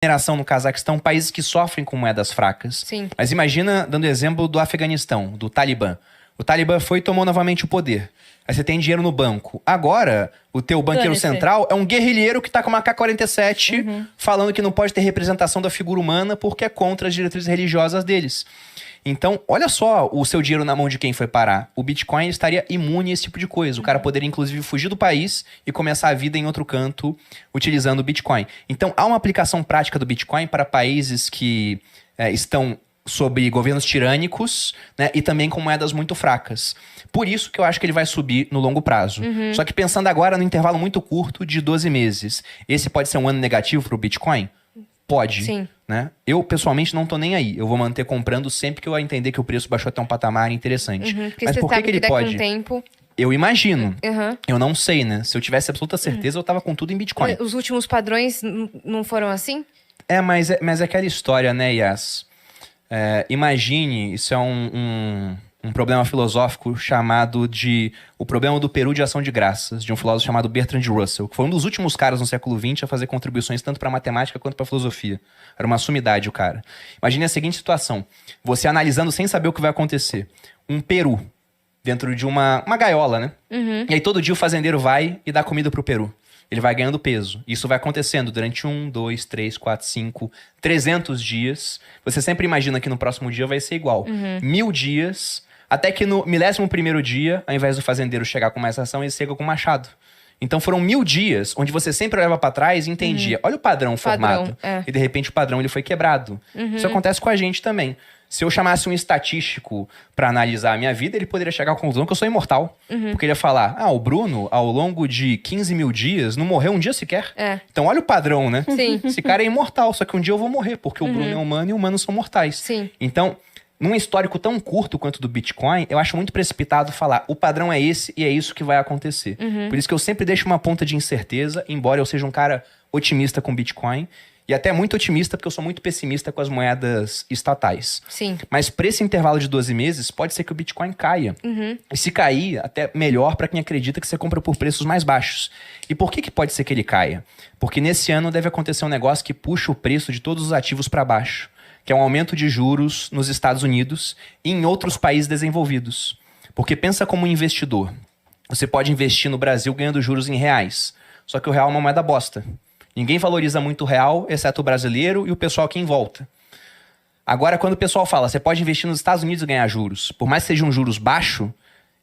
mineração no Cazaquistão, países que sofrem com moedas fracas. Sim. Mas imagina, dando exemplo do Afeganistão, do Talibã. O Talibã foi e tomou novamente o poder. Aí você tem dinheiro no banco. Agora, o teu banqueiro central é um guerrilheiro que tá com uma AK-47 falando que não pode ter representação da figura humana porque é contra as diretrizes religiosas deles. Então, olha só o seu dinheiro na mão de quem foi parar. O Bitcoin estaria imune a esse tipo de coisa. O cara poderia, inclusive, fugir do país e começar a vida em outro canto utilizando o Bitcoin. Então, há uma aplicação prática do Bitcoin para países que estão sob governos tirânicos, né, e também com moedas muito fracas. Por isso que eu acho que ele vai subir no longo prazo. Só que pensando agora no intervalo muito curto de 12 meses, esse pode ser um ano negativo para o Bitcoin? Pode. Sim. Né? Eu, pessoalmente, não tô nem aí. Eu vou manter comprando sempre que eu entender que o preço baixou até um patamar interessante. Porque Mas você por sabe que ele daqui pode? a um tempo... Eu imagino. Eu não sei, né? Se eu tivesse absoluta certeza, eu tava com tudo em Bitcoin. Os últimos padrões não foram assim? Mas é aquela história, né, Yas? Imagine, isso é um problema filosófico chamado de o problema do Peru de ação de graças, de um filósofo chamado Bertrand Russell, que foi um dos últimos caras no século XX a fazer contribuições tanto para matemática quanto para filosofia. Era uma sumidade o cara. Imagine a seguinte situação, você analisando sem saber o que vai acontecer. Um peru dentro de uma gaiola, né? E aí todo dia o fazendeiro vai e dá comida pro peru. Ele vai ganhando peso. Isso vai acontecendo durante 1, 2, 3, 4, 5, 300 dias. Você sempre imagina que no próximo dia vai ser igual. 1000 dias, até que no 11º dia, ao invés do fazendeiro chegar com mais ação, ele chega com machado. Então foram 1000 dias onde você sempre olhava pra trás e entendia. Olha o padrão formado. E de repente o padrão ele foi quebrado. Isso acontece com a gente também. Se eu chamasse um estatístico pra analisar a minha vida, ele poderia chegar à conclusão que eu sou imortal. Porque ele ia falar, o Bruno, ao longo de 15 mil dias, não morreu um dia sequer. Então olha o padrão, né? Sim. Esse cara é imortal, só que um dia eu vou morrer, porque o Bruno é humano e humanos são mortais. Sim. Então, num histórico tão curto quanto do Bitcoin, eu acho muito precipitado falar, o padrão é esse e é isso que vai acontecer. Por isso que eu sempre deixo uma ponta de incerteza, embora eu seja um cara otimista com Bitcoin, e até muito otimista, porque eu sou muito pessimista com as moedas estatais. Sim. Mas para esse intervalo de 12 meses, pode ser que o Bitcoin caia. E se cair, até melhor para quem acredita que você compra por preços mais baixos. E por que pode ser que ele caia? Porque nesse ano deve acontecer um negócio que puxa o preço de todos os ativos para baixo, que é um aumento de juros nos Estados Unidos e em outros países desenvolvidos. Porque pensa como um investidor. Você pode investir no Brasil ganhando juros em reais. Só que o real é uma moeda bosta. Ninguém valoriza muito o real, exceto o brasileiro e o pessoal aqui em volta. Agora, quando o pessoal fala, você pode investir nos Estados Unidos e ganhar juros, por mais que seja um juros baixo,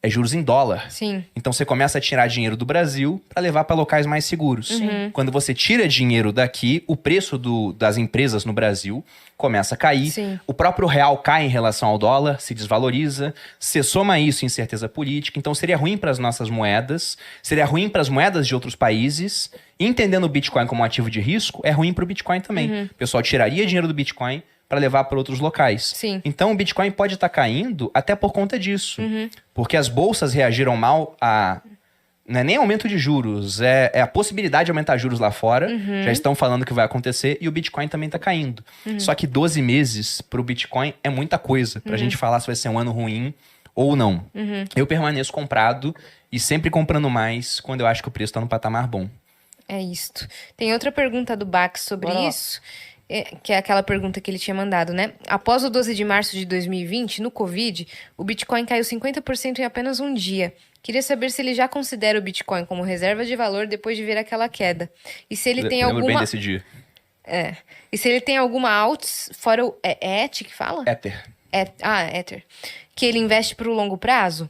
é juros em dólar. Sim. Então você começa a tirar dinheiro do Brasil para levar para locais mais seguros. Quando você tira dinheiro daqui, o preço das empresas no Brasil começa a cair. Sim. O próprio real cai em relação ao dólar, se desvaloriza. Você soma isso em incerteza política. Então seria ruim para as nossas moedas, seria ruim para as moedas de outros países. Entendendo o Bitcoin como um ativo de risco, é ruim para o Bitcoin também. O pessoal tiraria dinheiro do Bitcoin para levar para outros locais. Sim. Então o Bitcoin pode estar caindo até por conta disso. Porque as bolsas reagiram mal a... Não é nem aumento de juros, é a possibilidade de aumentar juros lá fora. Já estão falando que vai acontecer e o Bitcoin também está caindo. Só que 12 meses para o Bitcoin é muita coisa para a gente falar se vai ser um ano ruim ou não. Eu permaneço comprado e sempre comprando mais quando eu acho que o preço está no patamar bom. É isto. Tem outra pergunta do Bax sobre isso, que é aquela pergunta que ele tinha mandado, né? Após o 12 de março de 2020, no Covid, o Bitcoin caiu 50% em apenas um dia. Queria saber se ele já considera o Bitcoin como reserva de valor depois de ver aquela queda. E se ele tem Lembro alguma... bem desse dia. E se ele tem alguma alts, fora o... É ETH que fala? Ether. Ether. Que ele investe para o longo prazo?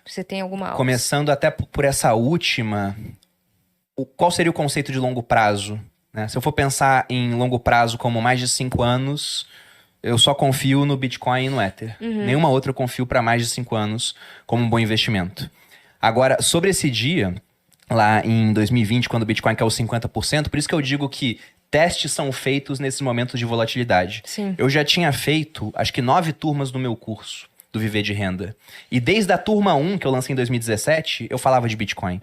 Você tem alguma alts? Começando até por essa última... Qual seria o conceito de longo prazo? Né? Se eu for pensar em longo prazo como mais de 5 anos, eu só confio no Bitcoin e no Ether. Nenhuma outra eu confio para mais de 5 anos como um bom investimento. Agora, sobre esse dia, lá em 2020, quando o Bitcoin caiu 50%, por isso que eu digo que testes são feitos nesses momentos de volatilidade. Sim. Eu já tinha feito, acho que 9 turmas no meu curso do Viver de Renda. E desde a turma 1, que eu lancei em 2017, eu falava de Bitcoin.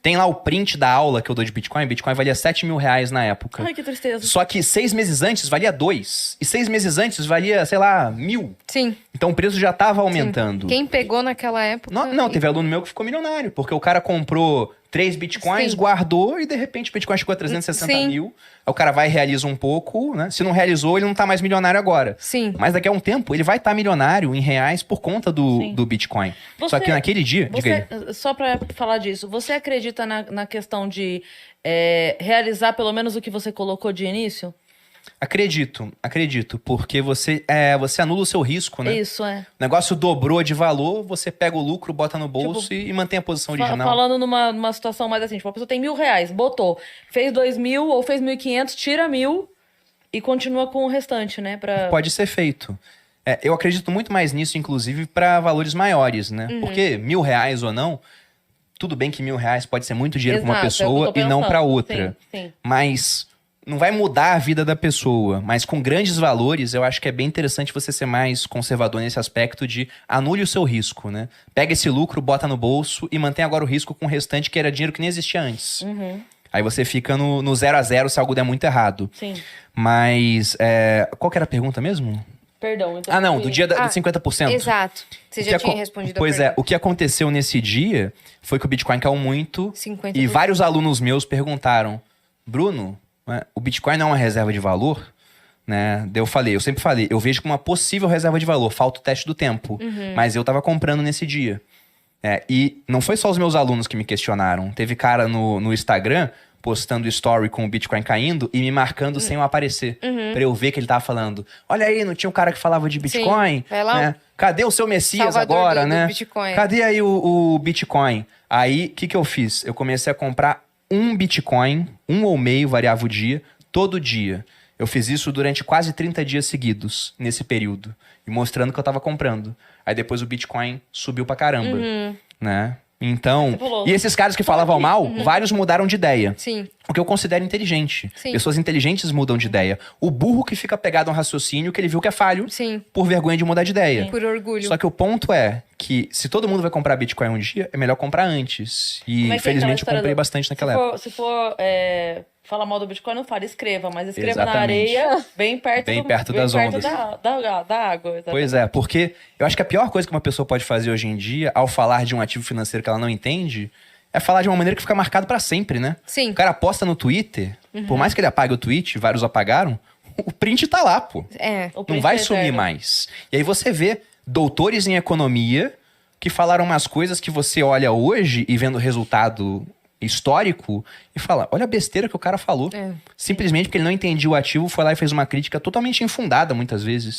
Tem lá o print da aula que eu dou de Bitcoin. Bitcoin valia R$7.000 na época. Ai, que tristeza. Só que 6 meses antes valia 2. E 6 meses antes valia, sei lá, 1.000. Sim. Então o preço já estava aumentando. Quem pegou naquela época... Não, teve aluno meu que ficou milionário. Porque o cara comprou 3 bitcoins, Sim. guardou e de repente o Bitcoin chegou a 360 Sim. mil. Aí o cara vai e realiza um pouco, né? Se não realizou, ele não tá mais milionário agora. Sim. Mas daqui a um tempo, ele vai estar milionário em reais por conta do Bitcoin. Só que naquele dia... Diga aí. Só para falar disso, você acredita na questão de realizar pelo menos o que você colocou de início? Acredito, porque você anula o seu risco, né? Isso, é. O negócio dobrou de valor, você pega o lucro, bota no bolso e mantém a posição original. Falando numa situação mais assim, tipo, a pessoa tem R$1.000, botou, fez 2.000 ou fez 1.500, tira 1.000 e continua com o restante, né? Pode ser feito. Eu acredito muito mais nisso, inclusive, para valores maiores, né? Porque R$1.000 ou não, tudo bem que R$1.000 pode ser muito dinheiro para uma pessoa e não para outra. Sim. Mas não vai mudar a vida da pessoa. Mas com grandes valores, eu acho que é bem interessante você ser mais conservador nesse aspecto de anule o seu risco, né? Pega esse lucro, bota no bolso e mantém agora o risco com o restante, que era dinheiro que nem existia antes. Aí você fica no 0 a 0 se algo der muito errado. Sim. Mas, qual que era a pergunta mesmo? Perdão. Então não, do dia dos 50%. Exato. Você já tinha respondido Pois a pergunta. o que aconteceu nesse dia foi que o Bitcoin caiu muito 50%. e vários alunos meus perguntaram, Bruno, o Bitcoin não é uma reserva de valor? Né? Daí eu sempre falei, eu vejo como uma possível reserva de valor, falta o teste do tempo. Mas eu tava comprando nesse dia. E não foi só os meus alunos que me questionaram. Teve cara no Instagram postando story com o Bitcoin caindo e me marcando sem eu aparecer. Pra eu ver que ele tava falando. Olha aí, não tinha um cara que falava de Bitcoin? Sim, vai lá. Né? Cadê o seu Messias Salvador agora, do né? Bitcoin. Cadê aí o Bitcoin? Aí, o que eu fiz? Eu comecei a comprar um Bitcoin, 1,5 variava o dia, todo dia. Eu fiz isso durante quase 30 dias seguidos, nesse período. E mostrando que eu tava comprando. Aí depois o Bitcoin subiu pra caramba, né? Então, e esses caras que falavam mal, vários mudaram de ideia. Sim. O que eu considero inteligente. Sim. Pessoas inteligentes mudam de ideia. O burro que fica pegado a um raciocínio que ele viu que é falho, Sim. por vergonha de mudar de ideia. Por orgulho. Só que o ponto é que se todo mundo vai comprar Bitcoin um dia, é melhor comprar antes. E Como é que é felizmente eu aquela comprei história bastante naquela época. Se for falar mal do Bitcoin, não fale, escreva. Mas escreva na Exatamente. areia, bem perto das ondas. da água. Exatamente. Pois é, porque eu acho que a pior coisa que uma pessoa pode fazer hoje em dia, ao falar de um ativo financeiro que ela não entende, é falar de uma maneira que fica marcado pra sempre, né? Sim. O cara posta no Twitter, por mais que ele apague o tweet, vários apagaram, o print tá lá, pô. Não vai sumir mais. E aí você vê doutores em economia que falaram umas coisas que você olha hoje e vendo o resultado histórico e fala, olha a besteira que o cara falou. Simplesmente porque ele não entendia o ativo, foi lá e fez uma crítica totalmente infundada, muitas vezes.